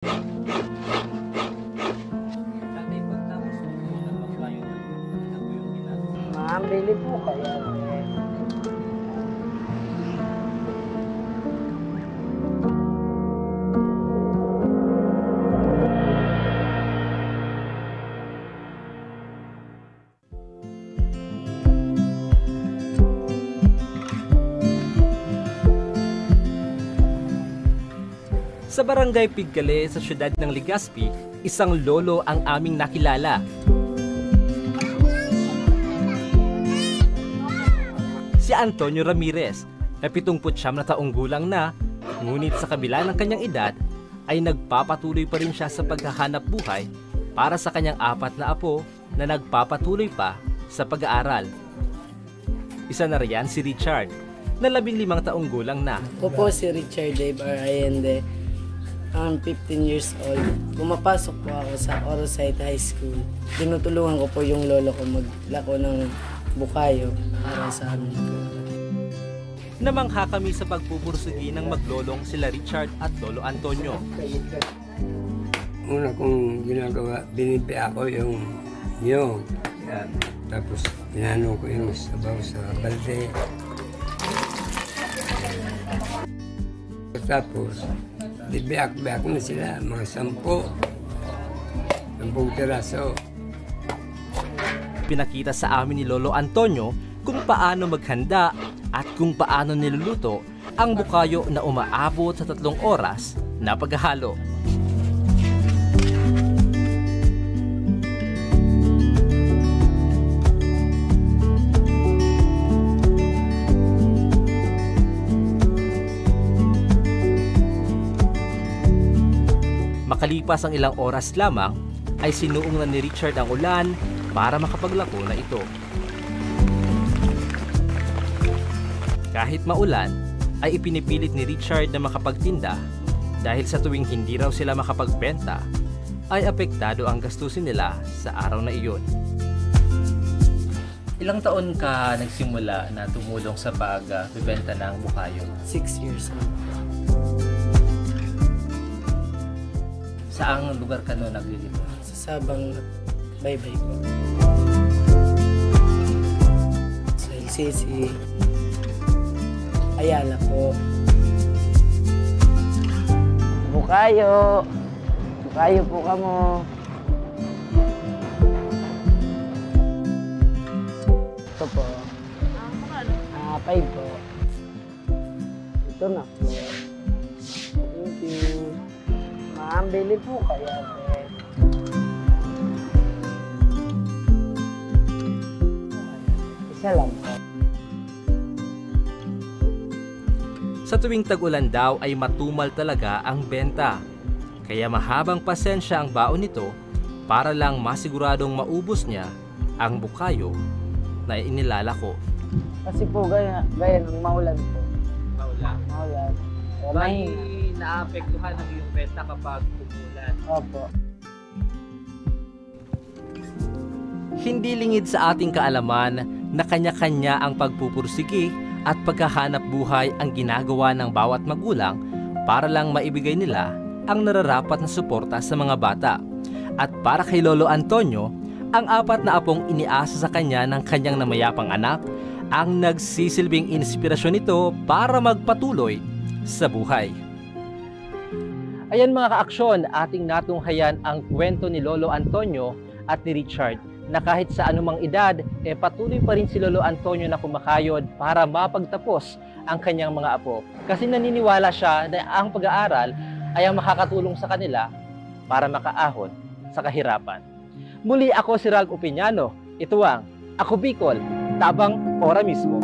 Dati pagtapos po ng magbayo na ano po yung ginagawa? Maambili po kaya. Sa barangay Pigkale sa siyudad ng Legazpi, isang lolo ang aming nakilala. Si Antonio Ramirez, na 79 na taong gulang na, ngunit sa kabila ng kanyang edad, ay nagpapatuloy pa rin siya sa paghahanap buhay para sa kanyang 4 na apo na nagpapatuloy pa sa pag-aaral. Isa na riyan si Richard, na 15 taong gulang na. Ako po si Richard Dave R. Allende. I'm 15 years old. Pumapasok po ako sa Orosite High School. Tinutulungan ko po yung lolo ko maglako ng bukayo para sa amin. Namangha kami sa pagpupursigi ng maglolong sila Richard at Lolo Antonio. Una kong ginagawa, binibi ako yung niyog. Tapos pinano ko yung sabaw sa balde. Tapos, bibiyak-biyak na sila, mga 10 piraso. Pinakita sa amin ni Lolo Antonio kung paano maghanda at kung paano niluluto ang bukayo na umaabot sa 3 oras na paghahalo. Makalipas ang ilang oras lamang, ay sinuong na ni Richard ang ulan para makapaglako na ito. Kahit maulan, ay ipinipilit ni Richard na makapagtinda dahil sa tuwing hindi raw sila makapagbenta, ay apektado ang gastusin nila sa araw na iyon. Ilang taon ka nagsimula na tumulong sa pagbebenta ng bukayo? 6 years old. Saang lugar ka noon naglilito? Sa Sabang Baybay po. Sa LCC. Ayala po. Bukayo. Bukayo po kamo. Ito po. 5 po. Ito na po. Thank you. Maambili po kaya. Isa lang po. Sa tuwing tag-ulan daw ay matumal talaga ang benta. Kaya mahabang pasensya ang baon nito para lang masiguradong maubos niya ang bukayo na inilalako. Kasi po gaya ng maulan po. Maulan? Maulan. May naapektuhan ang iyong benta kapag umulan. Opo. Hindi lingid sa ating kaalaman na kanya-kanya ang pagpupursigi at paghahanap buhay ang ginagawa ng bawat magulang para lang maibigay nila ang nararapat na suporta sa mga bata. At para kay Lolo Antonio, ang 4 na apong iniasa sa kanya ng kanyang namayapang anak ang nagsisilbing inspirasyon nito para magpatuloy sa buhay. Ayan mga kaaksyon, ating natunghayan ang kwento ni Lolo Antonio at ni Richard na kahit sa anumang edad, patuloy pa rin si Lolo Antonio na kumakayod para mapagtapos ang kanyang mga apo. Kasi naniniwala siya na ang pag-aaral ay ang makakatulong sa kanila para makaahon sa kahirapan. Muli ako si Ralph Opiñano. Ito ang Ako Bicol, Tabang Ora Mismo.